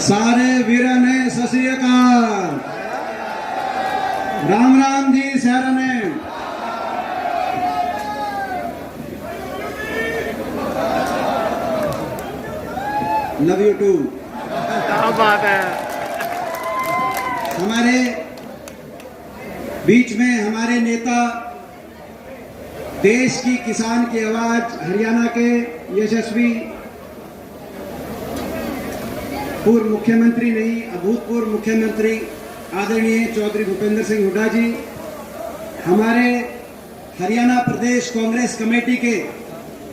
सारे वीरने सत श्री अकाल। राम राम जी शहरने। Love you too. क्या बात है। हमारे बीच में हमारे नेता, देश की किसान की आवाज, हरियाणा के यशस्वी पूर्व मुख्यमंत्री नहीं, अभूतपूर्व मुख्यमंत्री आदरणीय चौधरी भूपेंद्र सिंह हुड्डा जी, हमारे हरियाणा प्रदेश कांग्रेस कमेटी के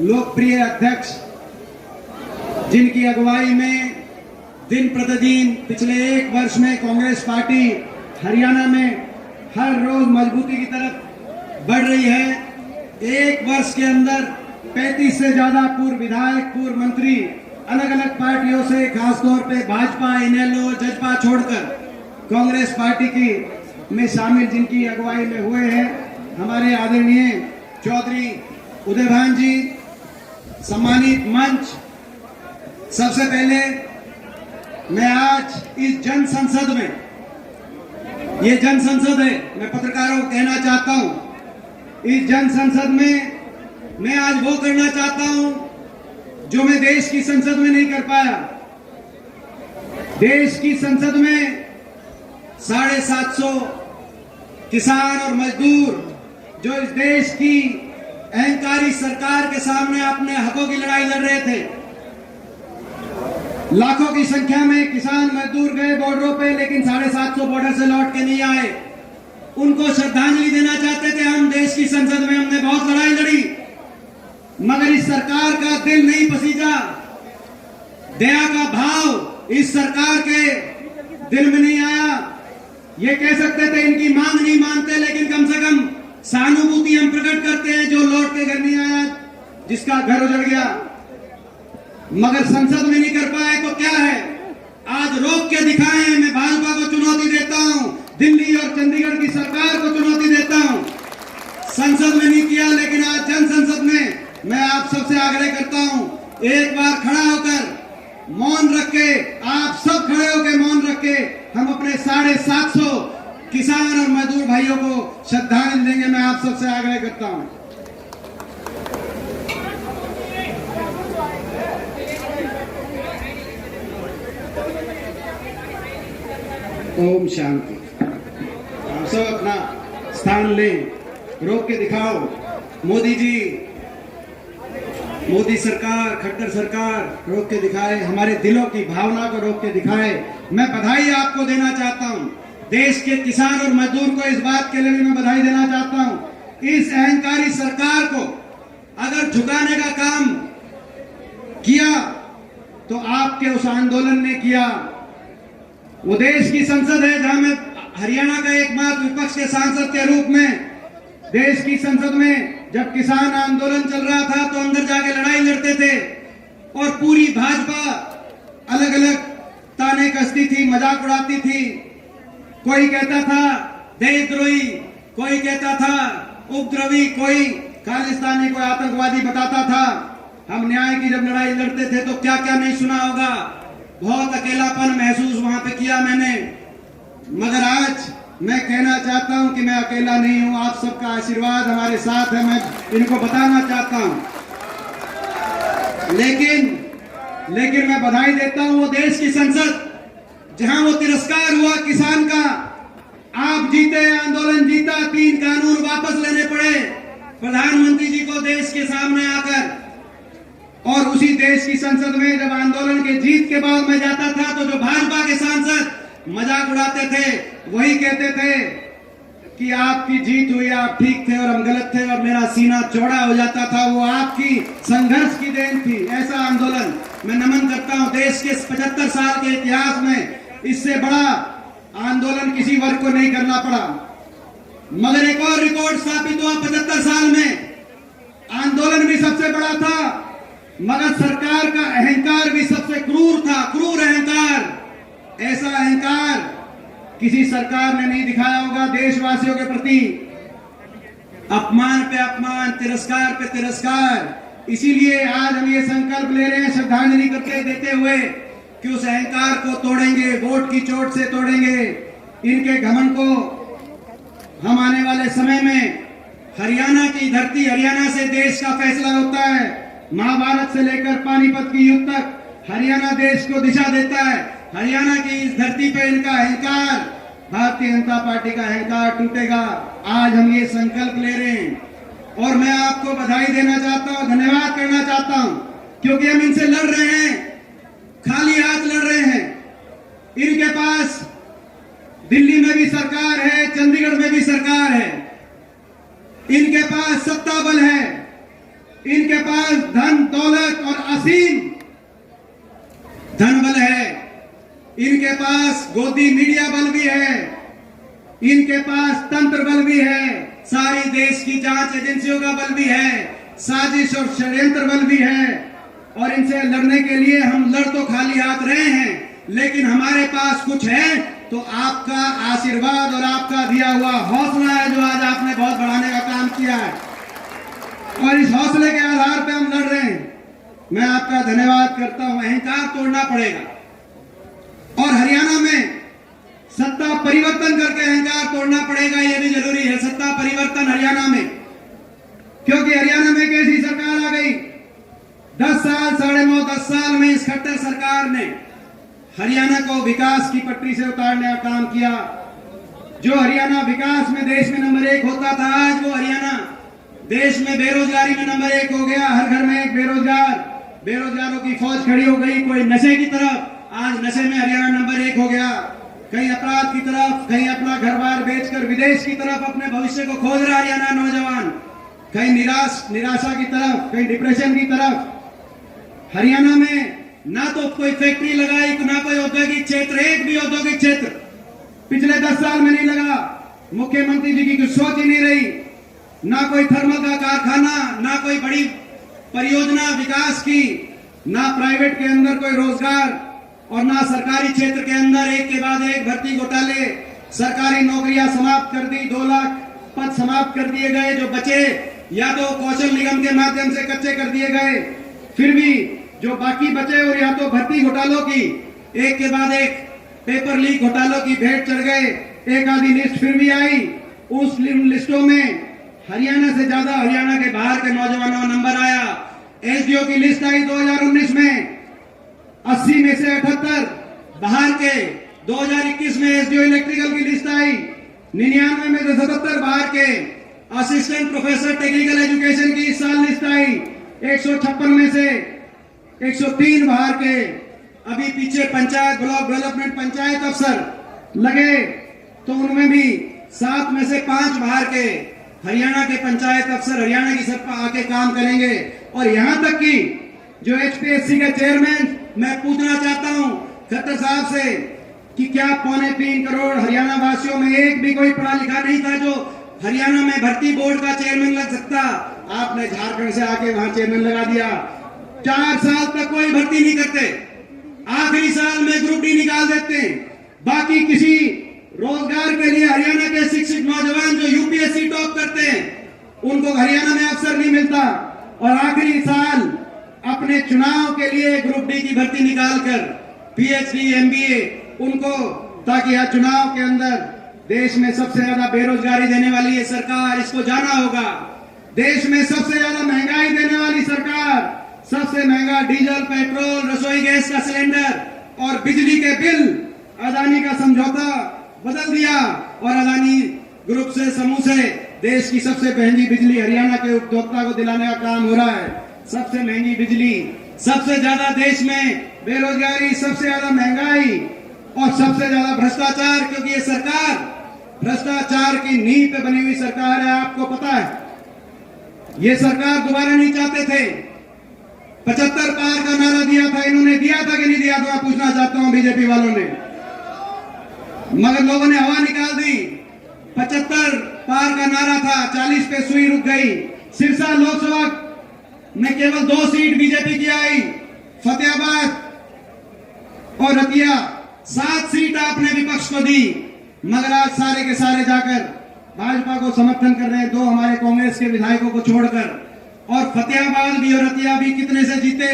लोकप्रिय अध्यक्ष, जिनकी अगुवाई में दिन प्रतिदिन पिछले एक वर्ष में कांग्रेस पार्टी हरियाणा में हर रोज मजबूती की तरफ बढ़ रही है। एक वर्ष के अंदर 35 से ज्यादा पूर्व विधायक, पूर्व मंत्री अलग अलग पार्टियों से, खासतौर पे भाजपा, इनेलो, जजपा छोड़कर कांग्रेस पार्टी की में शामिल जिनकी अगुवाई में हुए हैं, हमारे आदरणीय चौधरी उदयभान जी, सम्मानित मंच, सबसे पहले मैं आज इस जन संसद में, ये जन संसद है, मैं पत्रकारों को कहना चाहता हूं, इस जन संसद में मैं आज वो करना चाहता हूं जो मैं देश की संसद में नहीं कर पाया। देश की संसद में 750 किसान और मजदूर जो इस देश की अहंकारी सरकार के सामने अपने हकों की लड़ाई लड़ रहे थे, लाखों की संख्या में किसान मजदूर गए बॉर्डरों पे, लेकिन 750 बॉर्डर से लौट के नहीं आए। उनको श्रद्धांजलि देना चाहते थे हम। देश की संसद में हमने बहुत लड़ाई लड़ी, मगर इस सरकार का दिल नहीं पसीजा, दया का भाव इस सरकार के दिल में नहीं आया। ये कह सकते थे इनकी मांग नहीं मानते, लेकिन कम से कम सहानुभूति हम प्रकट करते हैं जो लौट के घर नहीं आया, जिसका घर उजड़ गया, मगर संसद में नहीं कर पाए। तो क्या है, आज रोक के दिखाएं। मैं भाजपा को चुनौती देता हूं, दिल्ली और चंडीगढ़ की सरकार को चुनौती देता हूं। संसद में नहीं किया, लेकिन आज जन संसद में मैं आप सबसे आग्रह करता हूं, एक बार खड़ा होकर मौन रख के, आप सब खड़े होकर मौन रख के हम अपने 750 किसान और मजदूर भाइयों को श्रद्धांजलि देंगे। मैं आप सबसे आग्रह करता हूं। ओम शांति। आप सब अपना स्थान लें, रोक के दिखाओ। मोदी जी, मोदी सरकार, खट्टर सरकार रोक के दिखाए, हमारे दिलों की भावना को रोक के दिखाए। मैं बधाई आपको देना चाहता हूं, देश के किसान और मजदूर को इस बात के लिए भी मैं बधाई देना चाहता हूं। इस अहंकारी सरकार को अगर झुकाने का काम किया तो आपके उस आंदोलन ने किया। वो देश की संसद है जहां मैं हरियाणा का एकमात्र विपक्ष के सांसद के रूप में देश की संसद में जब किसान आंदोलन चल रहा था तो अंदर जाके लड़ाई लड़ते थे, और पूरी भाजपा अलग अलग ताने कसती थी, मजाक उड़ाती थी। कोई कहता था देशद्रोही, कोई कहता था उपद्रवी, कोई खालिस्तानी, कोई आतंकवादी बताता था। हम न्याय की जब लड़ाई लड़ते थे तो क्या क्या नहीं सुना होगा। बहुत अकेलापन महसूस वहां पे किया मैंने, मगर आज मैं कहना चाहता हूं कि मैं अकेला नहीं हूं। आप सबका आशीर्वाद हमारे साथ है, मैं इनको बताना चाहता हूं। लेकिन मैं बधाई देता हूं वो देश की संसद जहां वो तिरस्कार हुआ किसान का। आप जीते, आंदोलन जीता, 3 कानून वापस लेने पड़े प्रधानमंत्री जी को देश के सामने आकर। और उसी देश की संसद में जब आंदोलन के जीत के बाद मैं जाता था तो जो भाजपा के सांसद मजाक उड़ाते थे, वही कहते थे कि आपकी जीत हुई, आप ठीक थे और हम गलत थे, और मेरा सीना चौड़ा हो जाता था। वो आपकी संघर्ष की देन थी। ऐसा आंदोलन मैं नमन करता हूं। देश के 75 साल के इतिहास में इससे बड़ा आंदोलन किसी वर्ग को नहीं करना पड़ा। मगर एक और रिकॉर्ड स्थापित हुआ 75 साल में। आंदोलन भी सबसे बड़ा था, मगर सरकार का अहंकार भी सबसे क्रूर था, क्रूर अहंकार। ऐसा अहंकार किसी सरकार ने नहीं दिखाया होगा देशवासियों के प्रति। अपमान पे अपमान, तिरस्कार पे तिरस्कार। इसीलिए आज हम ये संकल्प ले रहे हैं श्रद्धांजलि करते देते हुए कि उस अहंकार को तोड़ेंगे, वोट की चोट से तोड़ेंगे। इनके घमंड को हम आने वाले समय में, हरियाणा की धरती, हरियाणा से देश का फैसला होता है। महाभारत से लेकर पानीपत की युद्ध तक हरियाणा देश को दिशा देता है। हरियाणा की इस धरती पे इनका अहंकार, भारतीय जनता पार्टी का अहंकार टूटेगा। आज हम ये संकल्प ले रहे हैं और मैं आपको बधाई देना चाहता हूं, धन्यवाद करना चाहता हूं, क्योंकि हम इनसे लड़ रहे हैं, खाली हाथ लड़ रहे हैं। इनके पास दिल्ली में भी सरकार है, चंडीगढ़ में भी सरकार है, इनके पास सत्ता बल है, इनके पास धन दौलत और असीम धन बल है, इनके पास गोदी मीडिया बल भी है, इनके पास तंत्र बल भी है, सारी देश की जांच एजेंसियों का बल भी है, साजिश और षड्यंत्र बल भी है। और इनसे लड़ने के लिए हम लड़ तो खाली हाथ रहे हैं, लेकिन हमारे पास कुछ है तो आपका आशीर्वाद और आपका दिया हुआ हौसला है, जो आज आपने बहुत बढ़ाने का काम किया है। और इस हौसले के आधार पर हम लड़ रहे हैं। मैं आपका धन्यवाद करता हूं। अहंकार तोड़ना पड़ेगा और हरियाणा में सत्ता परिवर्तन करके अहंकार तोड़ना पड़ेगा, यह भी जरूरी है। सत्ता परिवर्तन हरियाणा में, क्योंकि हरियाणा में कैसी सरकार आ गई, 10 साल, 9.5 10 साल में इस खट्टर सरकार ने हरियाणा को विकास की पटरी से उतारने का काम किया। जो हरियाणा विकास में देश में नंबर 1 होता था, आज वो हरियाणा देश में बेरोजगारी में नंबर 1 हो गया। हर घर में एक बेरोजगार, बेरोजगारों की फौज खड़ी हो गई। कोई नशे की तरफ, आज नशे में हरियाणा नंबर 1 हो गया। कहीं अपराध की तरफ, कहीं अपना घर बार बेचकर विदेश की तरफ अपने भविष्य को खोज रहा हरियाणा नौजवान, कहीं निराशा की तरफ, कहीं डिप्रेशन की तरफ। हरियाणा में ना तो कोई फैक्ट्री लगाई, ना कोई औद्योगिक क्षेत्र, एक भी औद्योगिक क्षेत्र पिछले 10 साल में नहीं लगा। मुख्यमंत्री जी की कुछ सोच ही नहीं रही, ना कोई थर्मल का कारखाना, ना कोई बड़ी परियोजना विकास की, ना प्राइवेट के अंदर कोई रोजगार, और ना सरकारी क्षेत्र के अंदर एक के बाद एक भर्ती घोटाले, सरकारी नौकरियां समाप्त कर दी, 2 लाख पद समाप्त कर दिए गए। जो बचे या तो कौशल निगम के माध्यम से कच्चे कर दिए गए, फिर भी जो बाकी बचे, और या तो भर्ती घोटालों की एक के बाद एक पेपर लीक घोटालों की भेंट चढ़ गए। एक आधी लिस्ट फिर भी आई, उस लिस्टों में हरियाणा से ज्यादा हरियाणा के बाहर के नौजवानों का नंबर आया। एसडीओ की लिस्ट आई 2019 में, 80 में से 78 बाहर के। 2021 में एसडीओ इलेक्ट्रिकल की लिस्ट आई, 99 में से 77 बाहर के। असिस्टेंट प्रोफेसर टेक्निकल एजुकेशन की इस साल लिस्ट आई, 156 में से 103 बाहर के। अभी पीछे पंचायत ब्लॉक डेवलपमेंट पंचायत अफसर लगे, तो उनमें भी 7 में से 5 बाहर के। हरियाणा के पंचायत अफसर हरियाणा की सत्ता आके काम करेंगे। और यहां तक कि जो एचपीएससी के चेयरमैन, मैं पूछना चाहता हूं खट्टर साहब से कि क्या 3.25 करोड़ हरियाणा वासियों में एक भी कोई पढ़ा लिखा नहीं था जो हरियाणा में भर्ती बोर्ड का चेयरमैन लग सकता? आपने झारखंड से आके वहां चेयरमैन लगा दिया। 4 साल तक कोई भर्ती नहीं करते, आखिरी साल में ग्रुप डी निकाल देते हैं। बाकी किसी रोजगार के लिए हरियाणा के शिक्षित नौजवान जो यूपीएससी टॉप करते हैं, उनको हरियाणा में अवसर नहीं मिलता। और आखिरी साल अपने चुनाव के लिए ग्रुप डी की भर्ती निकालकर पीएचडी, एमबीए उनको, ताकि यह चुनाव के अंदर देश में सबसे ज्यादा बेरोजगारी देने वाली ये सरकार, इसको जाना होगा। देश में सबसे ज्यादा महंगाई देने वाली सरकार, सबसे महंगा डीजल, पेट्रोल, रसोई गैस का सिलेंडर और बिजली के बिल, अदानी का समझौता बदल दिया और अदानी ग्रुप से, समूह से देश की सबसे महंगी बिजली हरियाणा के उपभोक्ता को दिलाने का काम हो रहा है। सबसे महंगी बिजली, सबसे ज्यादा देश में बेरोजगारी, सबसे ज्यादा महंगाई और सबसे ज्यादा भ्रष्टाचार, क्योंकि ये सरकार भ्रष्टाचार की नींव पे बनी हुई सरकार है। आपको पता है, ये सरकार दोबारा नहीं चाहते थे। 75 पार का नारा दिया था, इन्होंने दिया था कि नहीं दिया था? मैं पूछना चाहता हूं बीजेपी वालों ने, मगर लोगों ने हवा निकाल दी। 75 पार का नारा था, 40 पे सुई रुक गई। सिरसा लोकसभा में केवल 2 सीट बीजेपी की आई, फतेहाबाद और रतिया 7 सीट आपने विपक्ष को दी। मगर आज सारे के सारे जाकर भाजपा को समर्थन कर रहे हैं, 2 हमारे कांग्रेस के विधायकों को छोड़कर। और फतेहाबाद भी और रतिया भी कितने से जीते?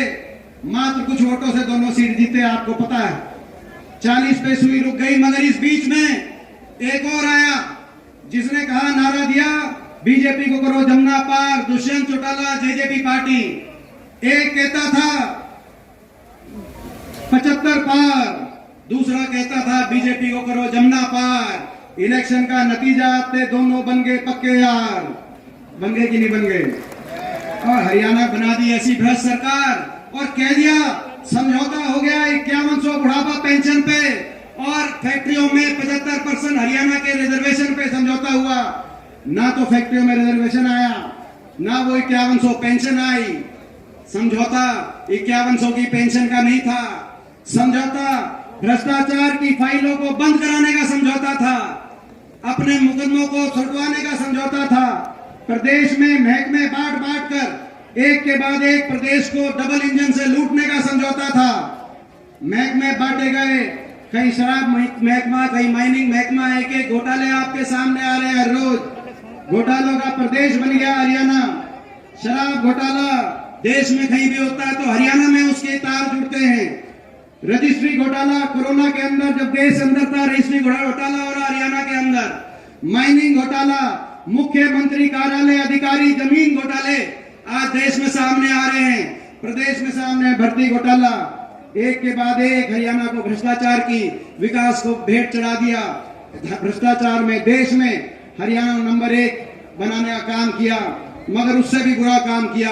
मात्र कुछ वोटों से दोनों सीट जीते, आपको पता है। 40 पे सुई रुक गई, मगर इस बीच में एक और आया जिसने कहा, नारा दिया, बीजेपी को करो जमुना पार, दुष्यंत चौटाला, जेजेपी पार्टी। एक कहता था 75 पार, दूसरा कहता था बीजेपी को करो जमुना पार। इलेक्शन का नतीजा आते दोनों बन गए पक्के यार। बन गए कि नहीं बन गए? और हरियाणा बना दी ऐसी भ्रष्ट सरकार और कह दिया समझौता हो गया 5100 बुढ़ापा पेंशन पे, और फैक्ट्रियों में 75% हरियाणा के रिजर्वेशन पे समझौता हुआ। ना तो फैक्ट्रियों में रिजर्वेशन आया, ना वो 5100 पेंशन आई। समझौता 5100 की पेंशन का नहीं था, समझौता भ्रष्टाचार की फाइलों को बंद कराने का समझौता था, अपने मुकदमों को छुड़वाने का समझौता था, प्रदेश में महकमे बांट बांट कर एक के बाद एक प्रदेश को डबल इंजन से लूटने का समझौता था। महकमे बांटे गए, कहीं शराब महकमा, कहीं माइनिंग महकमा, एक एक घोटाले आपके सामने आ रहे हैं हर रोज। घोटालों का प्रदेश बन गया हरियाणा। शराब घोटाला देश में कहीं भी होता है तो हरियाणा में उसके तार जुड़ते हैं। रजिस्ट्री घोटाला कोरोना के अंदर, जब देश अंदर था, रजिस्ट्री घोटाला हो रहा हरियाणा के अंदर। माइनिंग घोटाला, मुख्यमंत्री कार्यालय अधिकारी जमीन घोटाले आज देश में सामने आ रहे हैं, प्रदेश में सामने। भर्ती घोटाला, एक के बाद एक हरियाणा को भ्रष्टाचार की विकास को भेंट चढ़ा दिया। भ्रष्टाचार में देश में हरियाणा नंबर 1 बनाने का काम किया, मगर उससे भी बुरा काम किया।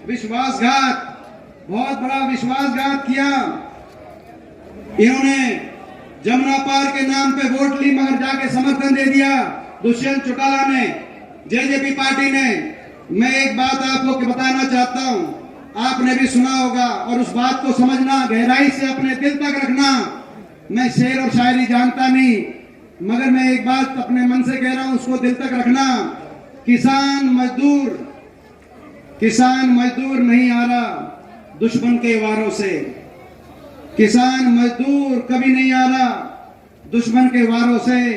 विश्वासघात, बहुत बड़ा विश्वासघात किया इन्होंने। जमुना पार के नाम पे वोट ली, मगर जाके समर्थन दे दिया दुष्यंत चौटाला ने, जेजेपी पार्टी ने। मैं एक बात आपको बताना चाहता हूं, आपने भी सुना होगा, और उस बात को समझना, गहराई से अपने दिल तक रखना। मैं शेर और शायरी जानता नहीं, मगर मैं एक बात अपने मन से कह रहा हूं, उसको दिल तक रखना। किसान मजदूर नहीं आ रहा दुश्मन के वारों से। किसान मजदूर कभी नहीं आ रहा दुश्मन के वारों से।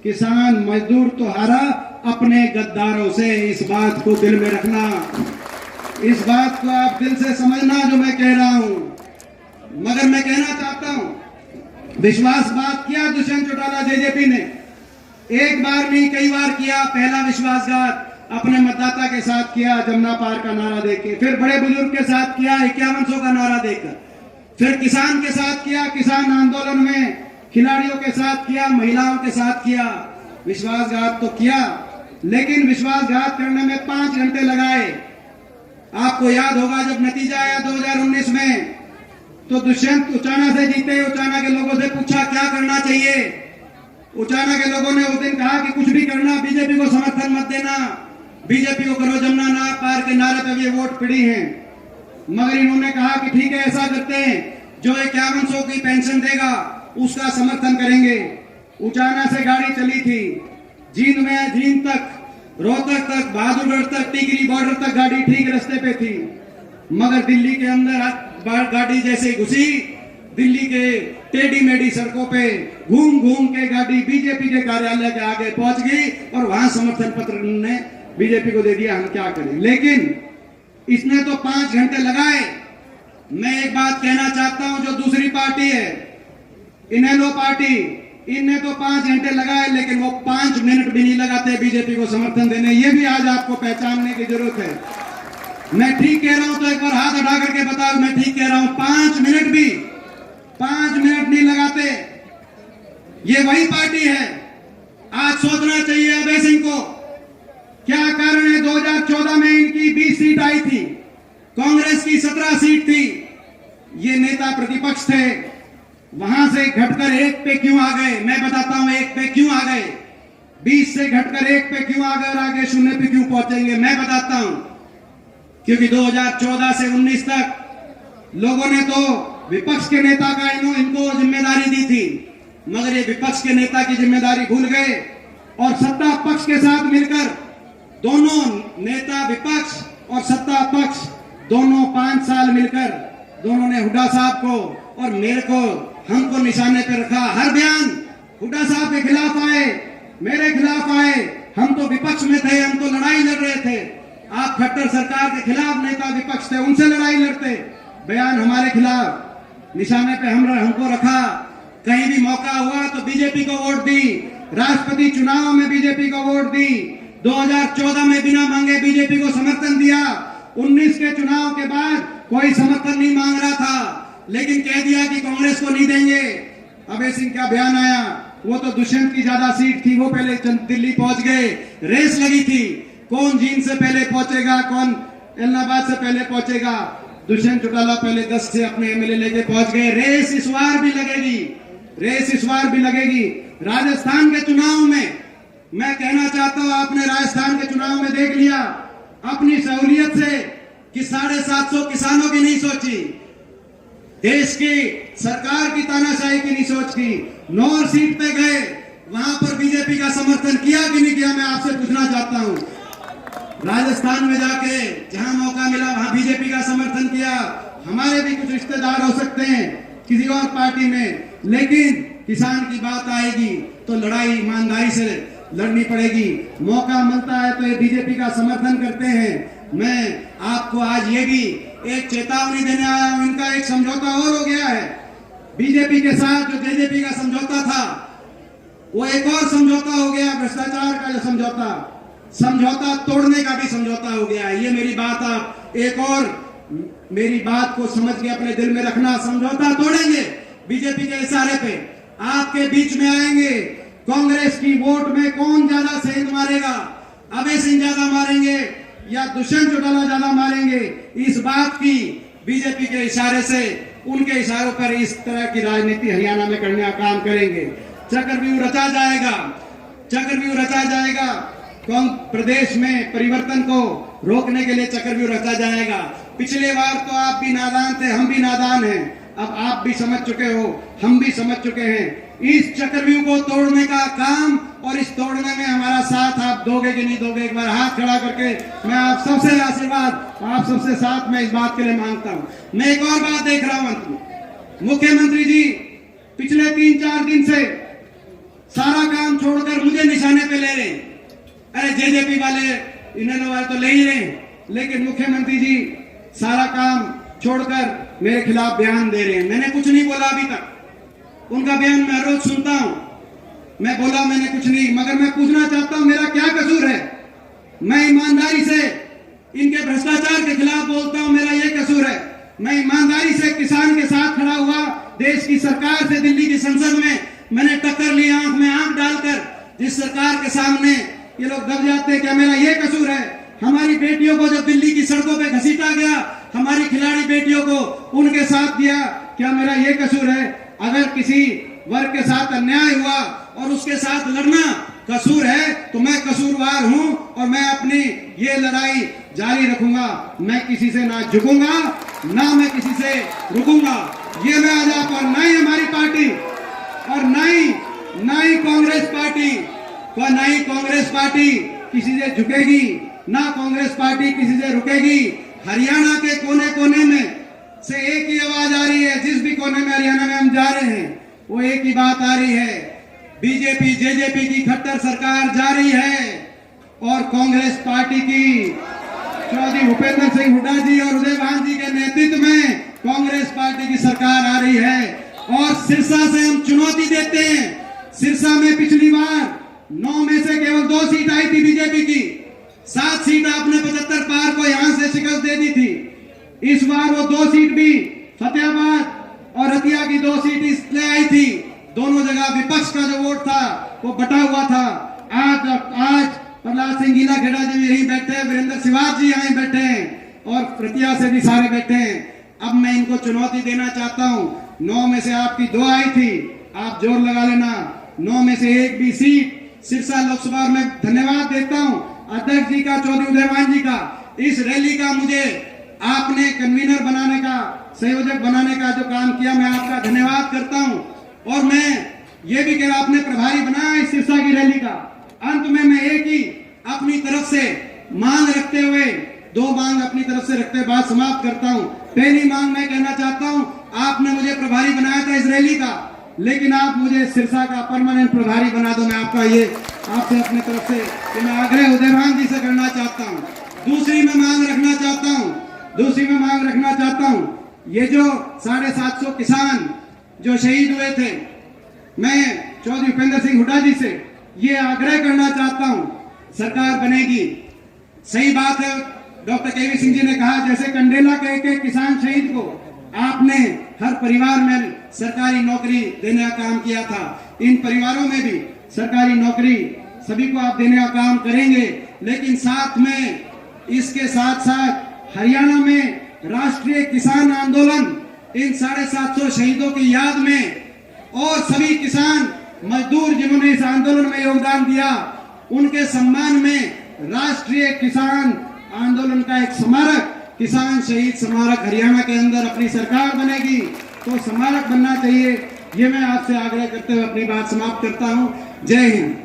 किसान मजदूर तो हारा अपने गद्दारों से। इस बात को दिल में रखना, इस बात को आप दिल से समझना जो मैं कह रहा हूं। मगर मैं कहना चाहता हूं, विश्वासघात किया दुष्यंत चौटाला जेजेपी ने, एक बार नहीं कई बार किया। पहला विश्वासघात अपने मतदाता के साथ किया जमुना पार का नारा देके, फिर बड़े बुजुर्ग के साथ किया 5100 का नारा देकर, फिर किसान के साथ किया, किसान आंदोलन में खिलाड़ियों के साथ किया, महिलाओं के साथ किया। विश्वासघात तो किया, लेकिन विश्वासघात करने में 5 घंटे लगाए। आपको याद होगा जब नतीजा आया 2019 में, तो दुष्यंत उचाना से जीते। उचाना के लोगों से पूछा क्या करना चाहिए, उचाना के लोगों ने उस दिन कहा कि कुछ भी करना, बीजेपी को समर्थन मत देना, बीजेपी को करो जमुना ना पार के नारे पे ये वोट पड़ी हैं। मगर इन्होंने कहा कि ठीक है, ऐसा करते हैं, जो 5100 की पेंशन देगा उसका समर्थन करेंगे। उचाना से गाड़ी चली थी, जींद तक, रोहतक तक, बहादुरगढ़ तक, टिकरी बॉर्डर तक गाड़ी ठीक रास्ते पे थी। मगर दिल्ली के अंदर गाड़ी जैसे घुसी, दिल्ली के टेढ़ी मेढ़ी सड़कों पे घूम घूम के गाड़ी बीजेपी के कार्यालय के आगे पहुंच गई, और वहां समर्थन पत्र ने बीजेपी को दे दिया। हम क्या करें, लेकिन इसने तो 5 घंटे लगाए। मैं एक बात कहना चाहता हूं, जो दूसरी पार्टी है इनेलो पार्टी, इनने तो 5 घंटे लगाए, लेकिन वो 5 मिनट भी नहीं लगाते बीजेपी को समर्थन देने। ये भी आज आपको पहचानने की जरूरत है। मैं ठीक कह रहा हूं तो एक बार हाथ उठा करके बताओ मैं ठीक कह रहा हूं। 5 मिनट नहीं लगाते। ये वही पार्टी है। आज सोचना चाहिए अभय सिंह को, क्या कारण है 2014 में इनकी 20 सीट आई थी, कांग्रेस की 17 सीट थी। ये नेता प्रतिपक्ष थे, वहां से घटकर 1 पे क्यों आ गए? मैं बताता हूं 1 पे क्यों आ गए, 20 से घटकर 1 पे क्यों आ गए, और आगे 0 पे क्यों पहुंचेंगे? मैं बताता हूं। क्योंकि 2014 से 19 तक लोगों ने तो विपक्ष के नेता का इनको जिम्मेदारी दी थी, मगर ये विपक्ष के नेता की जिम्मेदारी भूल गए, और सत्ता पक्ष के साथ मिलकर दोनों नेता, विपक्ष और सत्ता पक्ष, दोनों 5 साल मिलकर दोनों ने हुड्डा साहब को और मेरे को, हमको निशाने पर रखा। हर बयान हुड्डा साहब के खिलाफ आए, मेरे खिलाफ आए। हम तो विपक्ष में थे, हम तो लड़ाई लड़ रहे थे। आप खट्टर सरकार के खिलाफ नेता विपक्ष थे, उनसे लड़ाई लड़ते। बयान हमारे खिलाफ निशाने पे हमको रखा। कहीं भी मौका हुआ तो बीजेपी को वोट दी। राष्ट्रपति चुनाव में बीजेपी को वोट दी। 2014 में बिना मांगे बीजेपी को समर्थन दिया। 19 के चुनाव के बाद कोई समर्थन नहीं मांग रहा था, लेकिन कह दिया कि कांग्रेस को नहीं देंगे। अभय सिंह का बयान आया, वो तो दुष्यंत की ज्यादा सीट थी, वो पहले दिल्ली पहुंच गए। रेस लगी थी, कौन जींद से पहले पहुंचेगा, कौन इलाहाबाद से पहले पहुंचेगा। दुष्यंत चौटाला पहले 10 से अपने एमएलए लेके पहुंच गए। रेस इस बार भी लगेगी, रेस इस बार भी लगेगी। राजस्थान के चुनाव में मैं कहना चाहता हूं, आपने राजस्थान के चुनाव में देख लिया अपनी सहूलियत से कि 750 किसानों की नहीं सोची, देश की सरकार की तानाशाही की नहीं सोच की। 9 सीट पे गए, वहां पर बीजेपी का समर्थन किया कि नहीं किया, मैं आपसे पूछना चाहता हूं। राजस्थान में जाके जहां मौका मिला वहां बीजेपी का समर्थन किया। हमारे भी कुछ रिश्तेदार हो सकते हैं किसी और पार्टी में, लेकिन किसान की बात आएगी तो लड़ाई ईमानदारी से लड़नी पड़ेगी। मौका मिलता है तो ये बीजेपी का समर्थन करते हैं। मैं आपको आज ये भी एक चेतावनी देने आया हूं, इनका एक समझौता और हो गया है बीजेपी के साथ। जो जेजेपी का समझौता था वो एक और समझौता हो गया, भ्रष्टाचार का जो समझौता तोड़ने का भी समझौता हो गया है। ये मेरी बात आप एक और मेरी बात को समझ के अपने दिल में रखना। समझौता तोड़ेंगे बीजेपी के इशारे पे, आपके बीच में आएंगे। कांग्रेस की वोट में कौन ज्यादा सेंध मारेगा, अभय सिंह ज्यादा मारेंगे या दुष्यंत चौटाला ज्यादा मारेंगे, इस बात की बीजेपी के इशारे से, उनके इशारों पर इस तरह की राजनीति हरियाणा में करने का काम करेंगे। चक्रव्यूह रचा जाएगा, चक्रव्यूह रचा जाएगा। प्रदेश में परिवर्तन को रोकने के लिए चक्रव्यूह रचा जाएगा। पिछले बार तो आप भी नादान थे, हम भी नादान हैं। अब आप भी समझ चुके हो, हम भी समझ चुके हैं। इस चक्रव्यूह को तोड़ने का काम और इस तोड़ने में हमारा साथ आप दोगे कि नहीं दोगे, एक बार हाथ खड़ा करके मैं आप सबसे आशीर्वाद, आप सबसे साथ में इस बात के लिए मांगता हूं। मैं एक और बात देख रहा हूं, मुख्यमंत्री जी पिछले 3-4 दिन से सारा काम छोड़कर मुझे निशाने पे ले रहे हैं। अरे जेजेपी वाले, इन्होंने वाले तो ले ही रहे, लेकिन मुख्यमंत्री जी सारा काम छोड़कर मेरे खिलाफ बयान दे रहे हैं। मैंने कुछ नहीं बोला अभी तक, उनका बयान मैं रोज सुनता हूं। मैं बोला मैंने कुछ नहीं, मगर मैं पूछना चाहता हूं मेरा क्या कसूर है। मैं ईमानदारी से इनके भ्रष्टाचार के खिलाफ बोलता हूं, मेरा ये कसूर है। मैं ईमानदारी से किसान के साथ खड़ा हुआ, देश की सरकार से दिल्ली की संसद में मैंने टक्कर ली, आंख में आंख डालकर। जिस सरकार के सामने ये लोग दब जाते हैं, क्या मेरा ये कसूर है? हमारी बेटियों को जब दिल्ली की सड़कों पे घसीटा गया, हमारी खिलाड़ी बेटियों को उनके साथ दिया, क्या मेरा ये कसूर है? अगर किसी वर्ग के साथ अन्याय हुआ और उसके साथ लड़ना कसूर है तो मैं कसूरवार हूं और मैं अपनी ये लड़ाई जारी रखूंगा। मैं किसी से ना झुकूंगा, ना मैं किसी से रुकूंगा। ये मैं आज आप, और ना ही हमारी पार्टी और ना ही कांग्रेस पार्टी, ना ही कांग्रेस पार्टी किसी से झुकेगी, ना कांग्रेस पार्टी किसी से रुकेगी। हरियाणा के कोने कोने में से एक ही आवाज आ रही है, जिस भी कोने में हरियाणा में हम जा रहे हैं वो एक ही बात आ रही है, बीजेपी जेजेपी की खट्टर सरकार जा रही है और कांग्रेस पार्टी की चौधरी भूपेंद्र सिंह हुड्डा जी और उदयभान जी के नेतृत्व में कांग्रेस पार्टी की सरकार आ रही है। और सिरसा से हम चुनौती देते हैं। सिरसा में पिछली बार 9 में से केवल 2 सीट आई थी बीजेपी की, 7 सीट आपने 75 पार को यहां से शिकस्त दे दी थी। इस बार वो 2 सीट भी फतेहाबाद और हतिया की 2 सीट इसलिए आई थी, दोनों जगह विपक्ष का जो वोट था वो बटा हुआ था। आज प्रहलाद सिंह गीला खेड़ा जी भी यहीं बैठे हैं, वीरेंद्र सिवाज जी यहीं बैठे हैं और प्रतिया से भी सारे बैठे हैं। अब मैं इनको चुनौती देना चाहता हूं, 9 में से आपकी 2 आई थी, आप जोर लगा लेना, 9 में से 1 भी सीट सिरसा लोकसभा में। धन्यवाद देता हूं अध्यक्ष जी का, चौधरी उदयभान जी का। इस रैली का मुझे आपने कन्वीनर बनाने का, संयोजक बनाने का जो काम किया, मैं आपका धन्यवाद करता हूं। और मैं ये भी कह, आपने प्रभारी बनाया इस सिरसा की रैली का। अंत में मैं एक ही अपनी तरफ से मांग रखते हुए, 2 मांग अपनी तरफ से रखते हुए बात समाप्त करता हूं। पहली मांग मैं कहना चाहता हूं, आपने मुझे प्रभारी बनाया था इस रैली का, लेकिन आप मुझे सिरसा का परमानेंट प्रभारी बना दो। मैं आपका ये आपसे अपनी तरफ से कि मैं आग्रह उदयभान जी से करना चाहता हूं। दूसरी मैं मांग रखना चाहता हूं ये जो 750 किसान जो शहीद हुए थे, मैं चौधरी भूपेंद्र सिंह हुड्डा जी से ये आग्रह करना चाहता हूं, सरकार बनेगी, सही बात है, डॉक्टर केवी सिंह जी ने कहा जैसे कंडेला के एक किसान शहीद को आपने हर परिवार में सरकारी नौकरी देने का काम किया था, इन परिवारों में भी सरकारी नौकरी सभी को आप देने का काम करेंगे। लेकिन साथ में इसके साथ साथ हरियाणा में राष्ट्रीय किसान आंदोलन इन 750 शहीदों की याद में और सभी किसान मजदूर जिन्होंने इस आंदोलन में योगदान दिया उनके सम्मान में राष्ट्रीय किसान आंदोलन का एक स्मारक, किसान शहीद स्मारक हरियाणा के अंदर अपनी सरकार बनेगी तो स्मारक बनना चाहिए। ये मैं आपसे आग्रह करते हुए अपनी बात समाप्त करता हूं। जय हिंद।